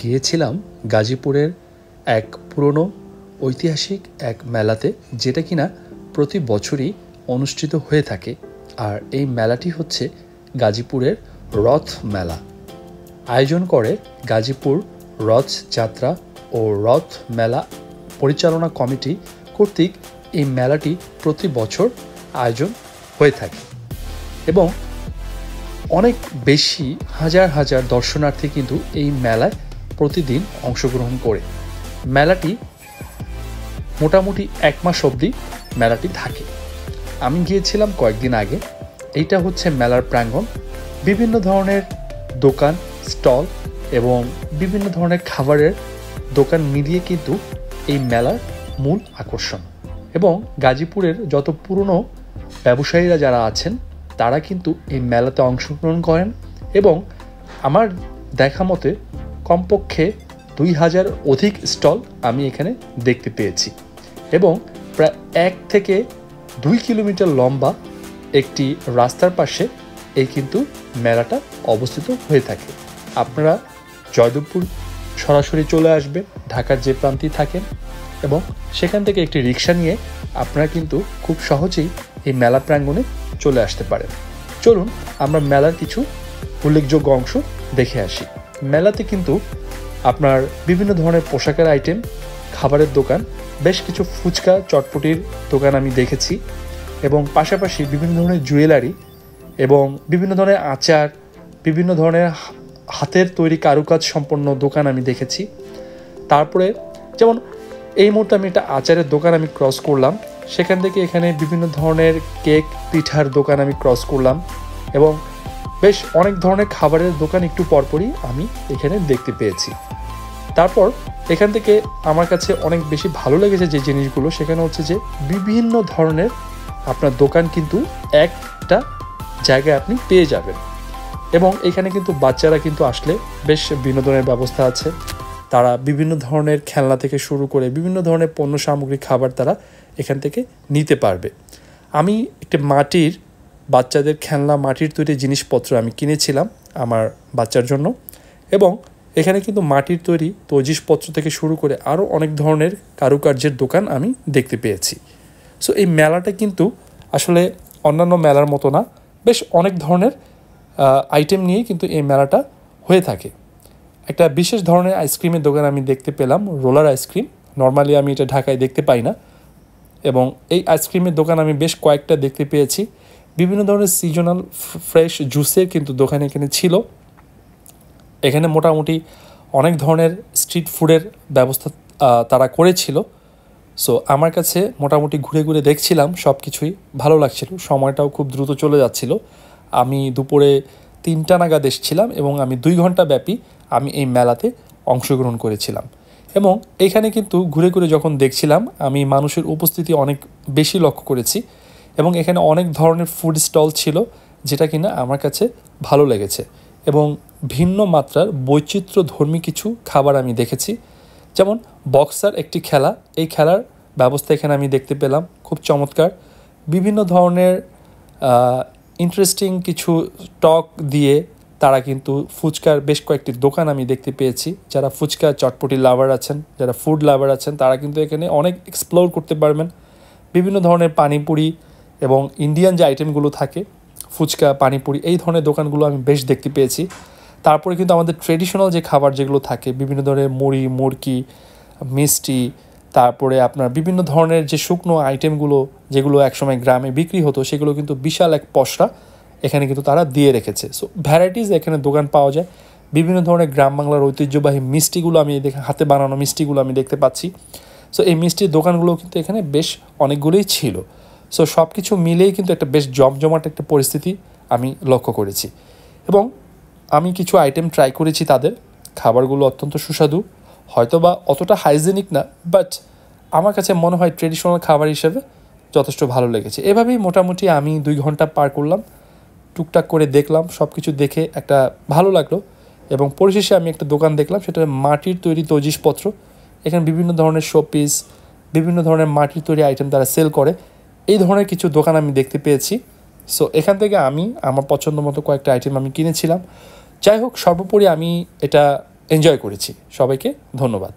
গিয়েছিলাম গাজীপুরের এক পুরনো ঐতিহাসিক এক মেলাতে, যেটা কিনা প্রতি বছরই অনুষ্ঠিত হয়ে থাকে। আর এই মেলাটি হচ্ছে গাজীপুরের রথ মেলা। আয়োজন করে গাজীপুর রথযাত্রা ও রথ মেলা পরিচালনা কমিটি কর্তৃক। এই মেলাটি প্রতি বছর আয়োজন হয়ে থাকে এবং অনেক বেশি হাজার হাজার দর্শনার্থী কিন্তু এই মেলায় প্রতিদিন অংশগ্রহণ করে। মেলাটি মোটামুটি 1 মাস অবধি মেলাটি থাকে। আমি গিয়েছিলাম কয়েকদিন আগে। এইটা হচ্ছে মেলার প্রাঙ্গণ। বিভিন্ন ধরনের দোকান, স্টল এবং বিভিন্ন ধরনের খাবারের দোকান মিলিয়ে কিন্তু এই মেলার মূল আকর্ষণ। এবং গাজীপুরের যত পুরনো ব্যবসায়ীরা যারা আছেন তারা কিন্তু এই মেলাতে অংশগ্রহণ করেন এবং আমার দেখা মতে কমপক্ষে 2000 অধিক স্টল আমি এখানে দেখতে পেয়েছি। এবং প্রায় 1 থেকে 2 কিলোমিটার লম্বা একটি রাস্তার পাশে এই কিন্তু মেলাটা অবস্থিত হয়ে থাকে। আপনারা জয়দেবপুর সরাসরি চলে আসবেন ঢাকার যে প্রান্তেই থাকেন এবং সেখান থেকে একটি রিক্সা নিয়ে আপনারা কিন্তু খুব সহজেই এই মেলা প্রাঙ্গণে চলে আসতে পারেন। চলুন আমরা মেলার কিছু উল্লেখযোগ্য অংশ দেখে আসি। মেলাতে কিন্তু আপনার বিভিন্ন ধরনের পোশাকের আইটেম, খাবারের দোকান, বেশ কিছু ফুচকা চটপটির দোকান আমি দেখেছি এবং পাশাপাশি বিভিন্ন ধরনের জুয়েলারি এবং বিভিন্ন ধরনের আচার, বিভিন্ন ধরনের হাতের তৈরি কারুকাজ সম্পন্ন দোকান আমি দেখেছি। তারপরে যেমন এই মুহূর্তে আমি একটা আচারের দোকান আমি ক্রস করলাম, সেখান থেকে এখানে বিভিন্ন ধরনের কেক, পিঠার দোকান আমি ক্রস করলাম এবং বেশ অনেক ধরনের খাবারের দোকান একটু পরপরই আমি এখানে দেখতে পেয়েছি। তারপর এখান থেকে আমার কাছে অনেক বেশি ভালো লেগেছে যে জিনিসগুলো, সেখানে হচ্ছে যে বিভিন্ন ধরনের আপনার দোকান কিন্তু একটা জায়গায় আপনি পেয়ে যাবেন এবং এখানে কিন্তু বাচ্চারা কিন্তু আসলে বেশ বিনোদনের ব্যবস্থা আছে। তারা বিভিন্ন ধরনের খেলনা থেকে শুরু করে বিভিন্ন ধরনের পণ্য সামগ্রী, খাবার তারা এখান থেকে নিতে পারবে। আমি একটা মাটির বাচ্চাদের খেলনা, মাটির তৈরি জিনিসপত্র আমি কিনেছিলাম আমার বাচ্চার জন্য এবং এখানে কিন্তু মাটির তৈরি জিনিসপত্র থেকে শুরু করে আরও অনেক ধরনের কারুকার্যের দোকান আমি দেখতে পেয়েছি। সো এই মেলাটা কিন্তু আসলে অন্যান্য মেলার মতো না, বেশ অনেক ধরনের আইটেম নিয়ে কিন্তু এই মেলাটা হয়ে থাকে। একটা বিশেষ ধরনের আইসক্রিমের দোকান আমি দেখতে পেলাম, রোলার আইসক্রিম। নর্মালি আমি এটা ঢাকায় দেখতে পাই না এবং এই আইসক্রিমের দোকান আমি বেশ কয়েকটা দেখতে পেয়েছি। বিভিন্ন ধরনের সিজনাল ফ্রেশ জুসের কিন্তু দোকান এখানে ছিল। এখানে মোটামুটি অনেক ধরনের স্ট্রিট ফুডের ব্যবস্থা তারা করেছিল। সো আমার কাছে মোটামুটি ঘুরে ঘুরে দেখছিলাম, সব কিছুই ভালো লাগছিল। সময়টাও খুব দ্রুত চলে যাচ্ছিল। আমি দুপুরে 3টা নাগাদ এসেছিলাম এবং আমি 2 ঘন্টা ব্যাপী আমি এই মেলাতে অংশগ্রহণ করেছিলাম এবং এখানে কিন্তু ঘুরে ঘুরে যখন দেখছিলাম আমি মানুষের উপস্থিতি অনেক বেশি লক্ষ্য করেছি এবং এখানে অনেক ধরনের ফুড স্টল ছিল, যেটা কিনা আমার কাছে ভালো লেগেছে এবং ভিন্ন মাত্রার বৈচিত্র্যধর্মী কিছু খাবার আমি দেখেছি। যেমন বক্সার একটি খেলা, এই খেলার ব্যবস্থা এখানে আমি দেখতে পেলাম, খুব চমৎকার। বিভিন্ন ধরনের ইন্টারেস্টিং কিছু স্টক দিয়ে তারা কিন্তু ফুচকার বেশ কয়েকটি দোকান আমি দেখতে পেয়েছি। যারা ফুচকা চটপটি লাভার আছেন, যারা ফুড লাভার আছেন, তারা কিন্তু এখানে অনেক এক্সপ্লোর করতে পারবেন। বিভিন্ন ধরনের পানিপুরি এবং ইন্ডিয়ান যে আইটেমগুলো থাকে, ফুচকা, পানিপুরি, এই ধরনের দোকানগুলো আমি বেশ দেখতে পেয়েছি। তারপরে কিন্তু আমাদের ট্রেডিশনাল যে খাবার যেগুলো থাকে, বিভিন্ন ধরনের মুড়ি, মুরকি, মিষ্টি, তারপরে আপনার বিভিন্ন ধরনের যে শুকনো আইটেমগুলো যেগুলো একসময় গ্রামে বিক্রি হতো, সেগুলো কিন্তু বিশাল এক পসরা এখানে কিন্তু তারা দিয়ে রেখেছে। সো ভ্যারাইটিস এখানে দোকান পাওয়া যায়। বিভিন্ন ধরনের গ্রাম বাংলার ঐতিহ্যবাহী মিষ্টিগুলো আমি হাতে বানানো মিষ্টিগুলো আমি দেখতে পাচ্ছি। সো এই মিষ্টির দোকানগুলো কিন্তু এখানে বেশ অনেকগুলোই ছিল। সো সব কিছু মিলেই কিন্তু একটা বেশ জমজমাট একটা পরিস্থিতি আমি লক্ষ্য করেছি এবং আমি কিছু আইটেম ট্রাই করেছি। তাদের খাবারগুলো অত্যন্ত সুস্বাদু, হয়তো বা অতটা হাইজেনিক না, বাট আমার কাছে মনে হয় ট্রেডিশনাল খাবার হিসেবে যথেষ্ট ভালো লেগেছে। এভাবেই মোটামুটি আমি 2 ঘন্টা পার করলাম, টুকটাক করে দেখলাম, সব কিছু দেখে একটা ভালো লাগলো এবং পরিশেষে আমি একটা দোকান দেখলাম, সেটা মাটির তৈরি জিনিসপত্র। এখানে বিভিন্ন ধরনের শোপিস, বিভিন্ন ধরনের মাটির তৈরি আইটেম তারা সেল করে, এই ধরনের কিছু দোকান আমি দেখতে পেয়েছি। সো এখান থেকে আমি আমার পছন্দ মতো কয়েকটা আইটেম আমি কিনেছিলাম। যাই হোক, সর্বোপরি আমি এটা এনজয় করেছি। সবাইকে ধন্যবাদ।